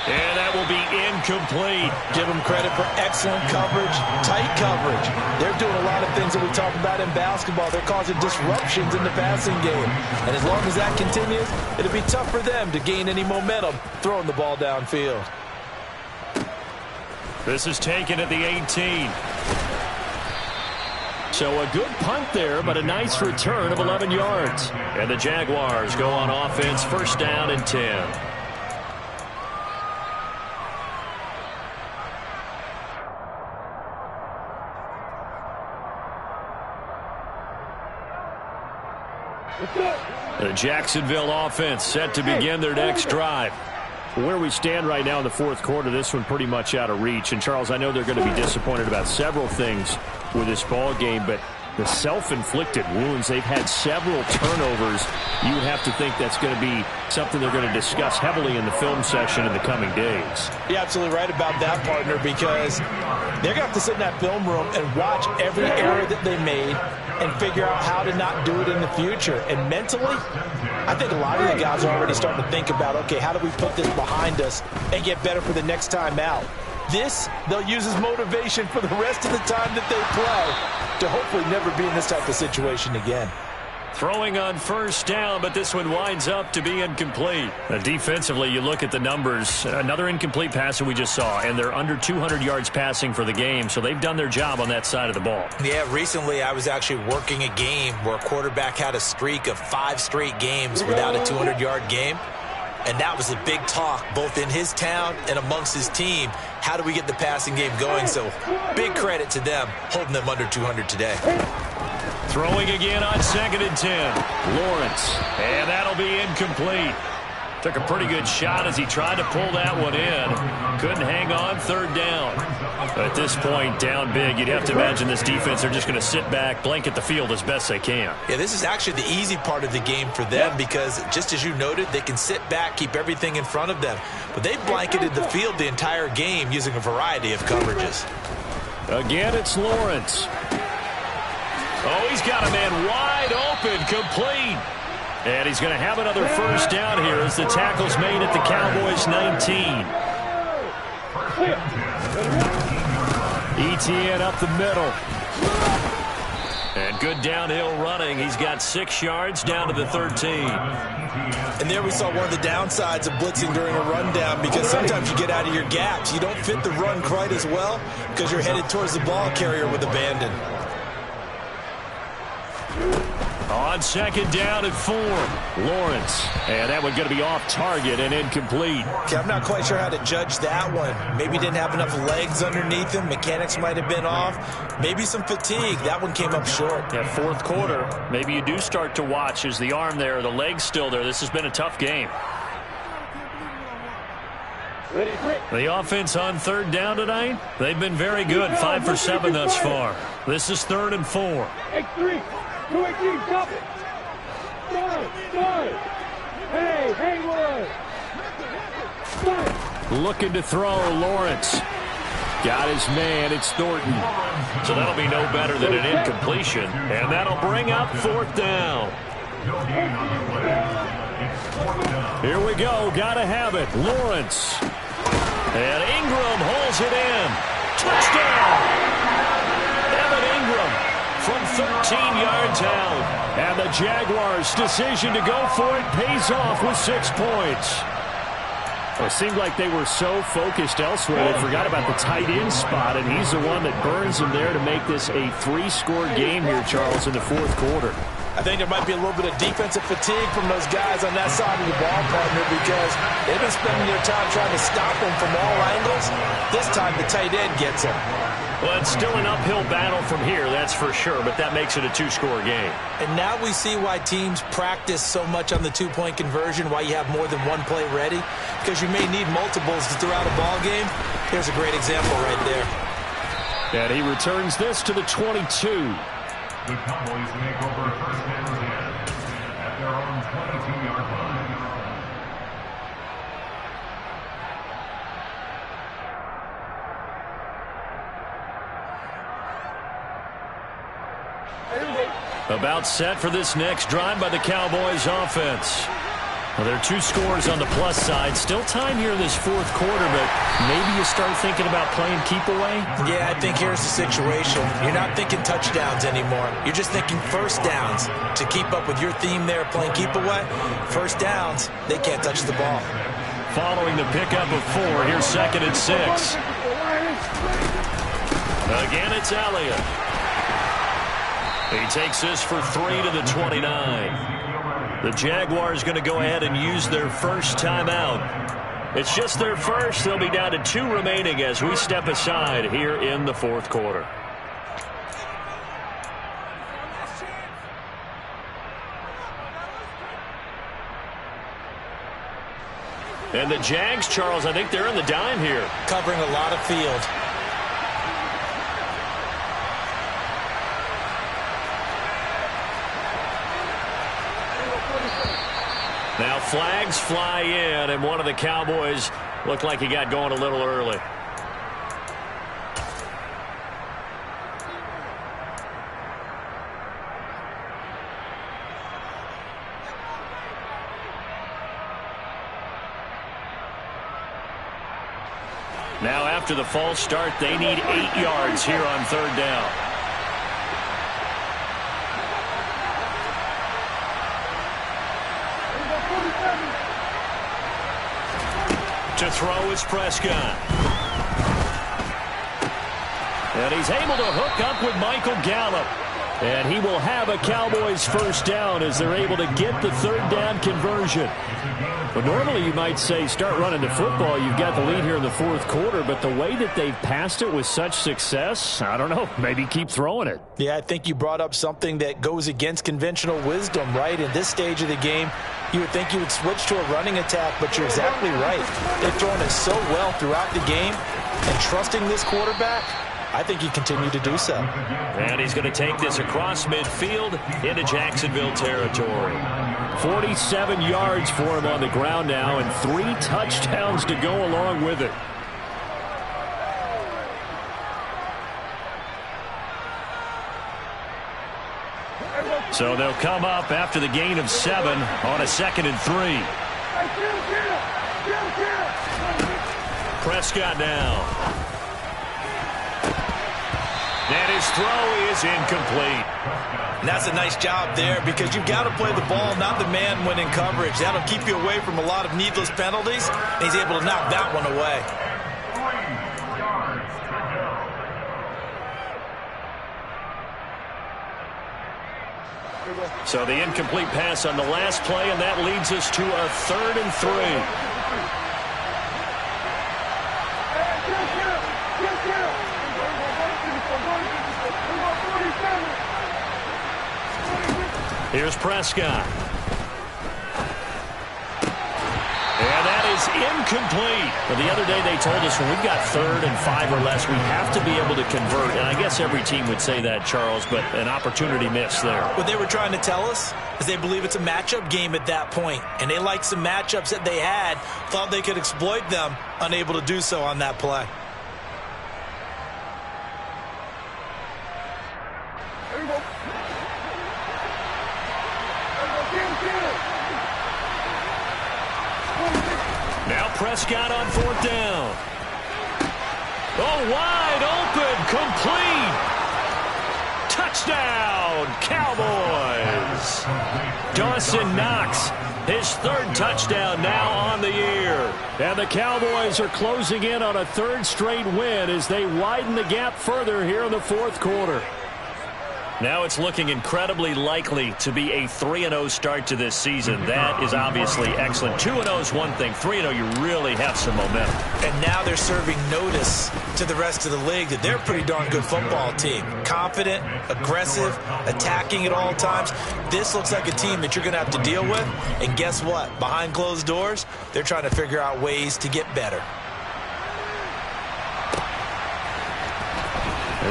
And that will be incomplete. Give them credit for excellent coverage, tight coverage. They're doing a lot of things that we talk about in basketball. They're causing disruptions in the passing game. And as long as that continues, it'll be tough for them to gain any momentum throwing the ball downfield. This is taken at the 18. So a good punt there, but a nice return of 11 yards. And the Jaguars go on offense, 1st down and 10. The Jacksonville offense set to begin their next drive. Where we stand right now in the fourth quarter, this one pretty much out of reach. And, Charles, I know they're going to be disappointed about several things with this ball game, but the self-inflicted wounds, they've had several turnovers. You would have to think that's going to be something they're going to discuss heavily in the film session in the coming days. You're absolutely right about that, partner, because they're going to have to sit in that film room and watch every error that they made and figure out how to not do it in the future. And mentally, I think a lot of the guys are already starting to think about, okay, how do we put this behind us and get better for the next time out? This, they'll use as motivation for the rest of the time that they play to hopefully never be in this type of situation again. Throwing on first down, but this one winds up to be incomplete. Defensively, you look at the numbers. Another incomplete pass that we just saw, and they're under 200 yards passing for the game, so they've done their job on that side of the ball. Yeah, recently I was actually working a game where a quarterback had a streak of 5 straight games without a 200-yard game. And that was a big talk, both in his town and amongst his team. How do we get the passing game going? So big credit to them, holding them under 200 today. Throwing again on 2nd and 10. Lawrence, and that'll be incomplete. Took a pretty good shot as he tried to pull that one in. Couldn't hang on, 3rd down. At this point, down big, you'd have to imagine this defense, they're just going to sit back, blanket the field as best they can. Yeah, this is actually the easy part of the game for them because, just as you noted, they can sit back, keep everything in front of them. But they've blanketed the field the entire game using a variety of coverages. Again, it's Lawrence. Oh, he's got a man wide open, complete. And he's going to have another first down here as the tackle's made at the Cowboys' 19. ETN up the middle. And good downhill running. He's got 6 yards down to the 13. And there we saw one of the downsides of blitzing during a rundown because sometimes you get out of your gaps. You don't fit the run quite as well because you're headed towards the ball carrier with abandon. On 2nd down at 4, Lawrence. And that one going to be off target and incomplete. Okay, I'm not quite sure how to judge that one. Maybe didn't have enough legs underneath him. Mechanics might have been off. Maybe some fatigue. That one came up short. Yeah, fourth quarter, maybe you do start to watch as the arm there, the leg's still there. This has been a tough game. The offense on 3rd down tonight, they've been very good, 5 for 7 thus far. This is 3rd and 4. X3, 218, stop it. Stop. Hey, Haywood. Stop. Looking to throw, Lawrence. Got his man. It's Thornton. So that'll be no better than an incompletion. And that'll bring up 4th down. Here we go. Gotta have it. Lawrence. And Ingram holds it in. Touchdown! Evan Ingram from 13 yards out. And the Jaguars' decision to go for it pays off with 6 points. It seemed like they were so focused elsewhere they forgot about the tight end spot, and he's the one that burns them there to make this a 3-score game here, Charles, in the 4th quarter. I think there might be a little bit of defensive fatigue from those guys on that side of the ball, partner, because they've been spending their time trying to stop them from all angles. This time the tight end gets them. Well, it's still an uphill battle from here, that's for sure, but that makes it a 2-score game. And now we see why teams practice so much on the 2-point conversion, why you have more than one play ready, because you may need multiples throughout a ball game. Here's a great example right there. And he returns this to the 22. The Cowboys make over 1st and 10 at their own 22-yard line. About set for this next drive by the Cowboys offense. Well, there are 2 scores on the plus side. Still time here in this 4th quarter, but maybe you start thinking about playing keep away? Yeah, I think here's the situation. You're not thinking touchdowns anymore. You're just thinking first downs. To keep up with your theme there, playing keep away, first downs, they can't touch the ball. Following the pickup of 4, here's 2nd and 6. Again, it's Elliott. He takes this for 3 to the 29. The Jaguars going to go ahead and use their first timeout. It's just their first. They'll be down to 2 remaining as we step aside here in the 4th quarter. And the Jags, Charles, I think they're in the dime here. Covering a lot of field. Now flags fly in, and one of the Cowboys looked like he got going a little early. Now after the false start, they need 8 yards here on 3rd down. To throw is Prescott. And he's able to hook up with Michael Gallup. And he will have a Cowboys first down as they're able to get the 3rd down conversion. But normally you might say start running the football. You've got the lead here in the 4th quarter. But the way that they've passed it with such success, I don't know, maybe keep throwing it. Yeah, I think you brought up something that goes against conventional wisdom, right? In this stage of the game, you would think you would switch to a running attack, but you're exactly right. They've thrown it so well throughout the game, and trusting this quarterback, I think he continued to do so. And he's going to take this across midfield into Jacksonville territory. 47 yards for him on the ground now, and 3 touchdowns to go along with it. So they'll come up after the gain of 7 on a 2nd and 3. Prescott now. And his throw is incomplete. And that's a nice job there because you've got to play the ball, not the man when in coverage. That'll keep you away from a lot of needless penalties. And he's able to knock that one away. So the incomplete pass on the last play, and that leads us to a 3rd and 3. Here's Prescott. And that is incomplete. Well, the other day they told us when we've got 3rd and 5 or less, we have to be able to convert. And I guess every team would say that, Charles, but an opportunity missed there. What they were trying to tell us is they believe it's a matchup game at that point. And they liked some matchups that they had, thought they could exploit them, unable to do so on that play. Prescott on 4th down. Oh, wide open, complete. Touchdown, Cowboys. Dawson Knox, his 3rd touchdown now on the year. And the Cowboys are closing in on a 3rd straight win as they widen the gap further here in the 4th quarter. Now it's looking incredibly likely to be a 3-0 start to this season. That is obviously excellent. 2-0 is one thing. 3-0, you really have some momentum. And now they're serving notice to the rest of the league that they're a pretty darn good football team. Confident, aggressive, attacking at all times. This looks like a team that you're going to have to deal with. And guess what? Behind closed doors, they're trying to figure out ways to get better.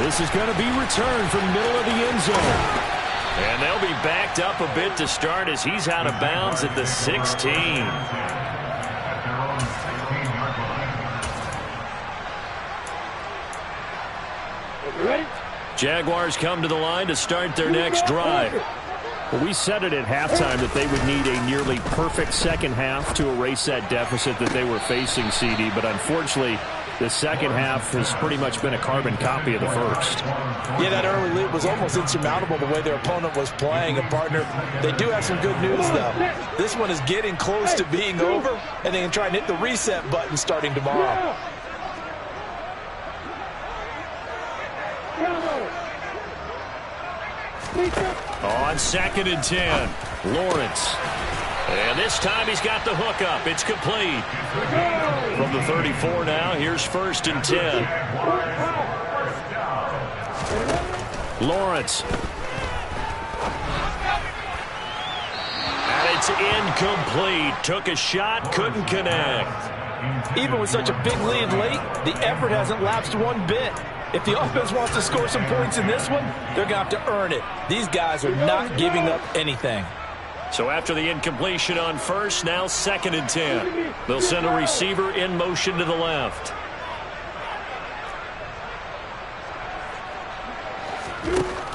This is going to be returned from middle of the end zone. And they'll be backed up a bit to start as he's out of bounds at the 16. Jaguars come to the line to start their next drive. Well, we said it at halftime that they would need a nearly perfect second half to erase that deficit that they were facing, CD. But unfortunately, the second half has pretty much been a carbon copy of the first. Yeah, that early lead was almost insurmountable the way their opponent was playing. And, partner, they do have some good news, though. This one is getting close to being over, and they can try and hit the reset button starting tomorrow. On 2nd and 10, Lawrence. And this time he's got the hook up. It's complete. From the 34 now, here's 1st and 10. Lawrence. And it's incomplete. Took a shot, couldn't connect. Even with such a big lead late, the effort hasn't lapsed one bit. If the offense wants to score some points in this one, they're going to have to earn it. These guys are not giving up anything. So after the incompletion on 1st, now 2nd and 10. They'll send a receiver in motion to the left.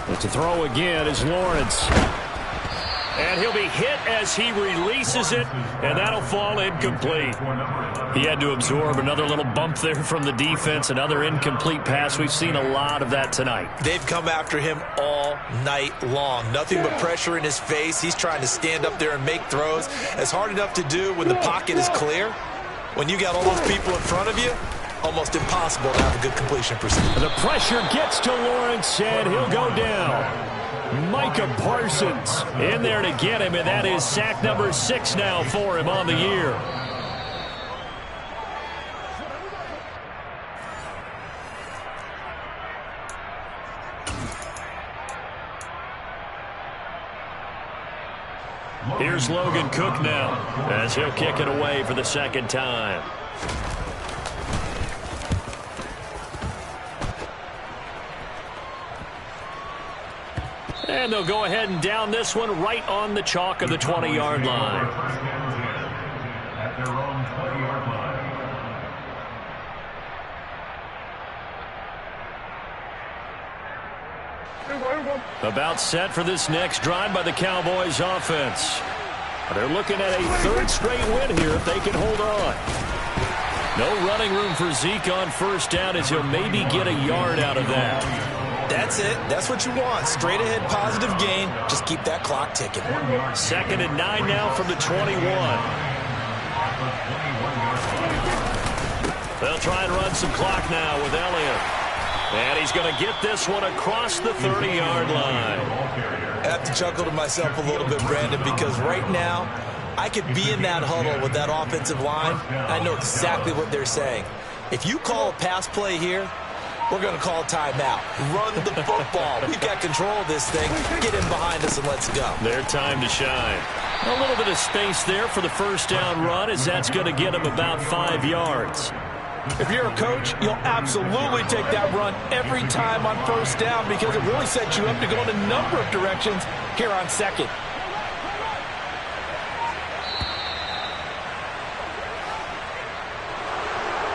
But to throw again is Lawrence. And he'll be hit as he releases it, and that'll fall incomplete. He had to absorb another little bump there from the defense, another incomplete pass. We've seen a lot of that tonight. They've come after him all night long. Nothing but pressure in his face. He's trying to stand up there and make throws. It's hard enough to do when the pocket is clear. When you got all those people in front of you, almost impossible to have a good completion percentage. The pressure gets to Lawrence, and he'll go down. Micah Parsons in there to get him, and that is sack number 6 now for him on the year. Here's Logan Cook now as he'll kick it away for the 2nd time. And they'll go ahead and down this one right on the chalk of the 20-yard line. At their own 20-yard line. About set for this next drive by the Cowboys offense. They're looking at a 3rd straight win here if they can hold on. No running room for Zeke on 1st down as he'll maybe get a yard out of that. That's it. That's what you want. Straight ahead positive gain. Just keep that clock ticking. 2nd and 9 now from the 21. They'll try and run some clock now with Elliott. And he's going to get this one across the 30-yard line. I have to chuckle to myself a little bit, Brandon, because right now I could be in that huddle with that offensive line. I know exactly what they're saying. If you call a pass play here, we're going to call a timeout. Run the football. We've got control of this thing. Get in behind us and let's go. Their time to shine. A little bit of space there for the 1st down run as that's going to get him about 5 yards. If you're a coach, you'll absolutely take that run every time on 1st down because it really sets you up to go in a number of directions here on 2nd.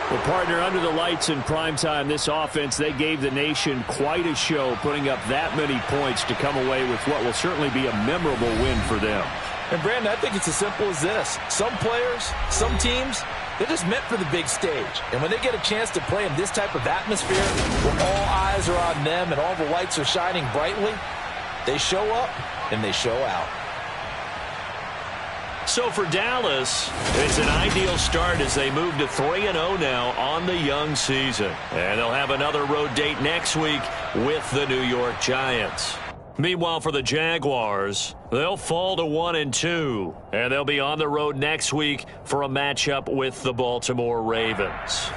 Well, partner, under the lights in primetime, this offense, they gave the nation quite a show, putting up that many points to come away with what will certainly be a memorable win for them. And Brandon, I think it's as simple as this. Some players, some teams, they're just meant for the big stage. And when they get a chance to play in this type of atmosphere, where all eyes are on them and all the lights are shining brightly, they show up and they show out. So for Dallas, it's an ideal start as they move to 3-0 now on the young season. And they'll have another road date next week with the New York Giants. Meanwhile, for the Jaguars, they'll fall to 1-2, and they'll be on the road next week for a matchup with the Baltimore Ravens.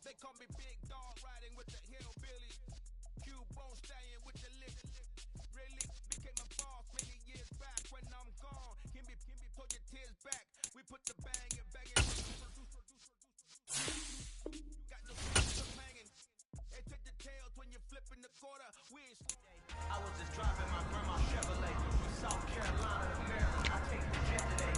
They call me Big Dog, riding with the hillbilly. Q-Bone staying with the lick. Really became a boss many years back. When I'm gone, give me, pull your tears back. We put the bang and bang it. Got no sense hanging. They take the tails when you're flipping the quarter. I was just driving my grandma's Chevrolet from South Carolina to Maryland. I take the jet today.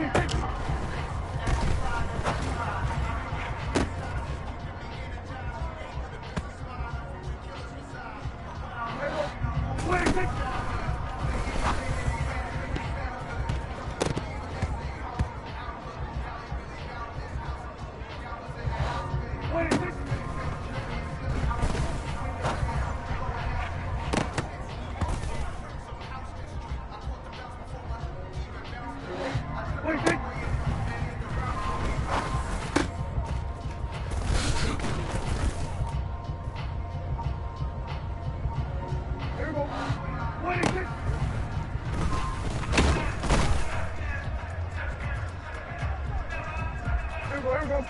Here we go.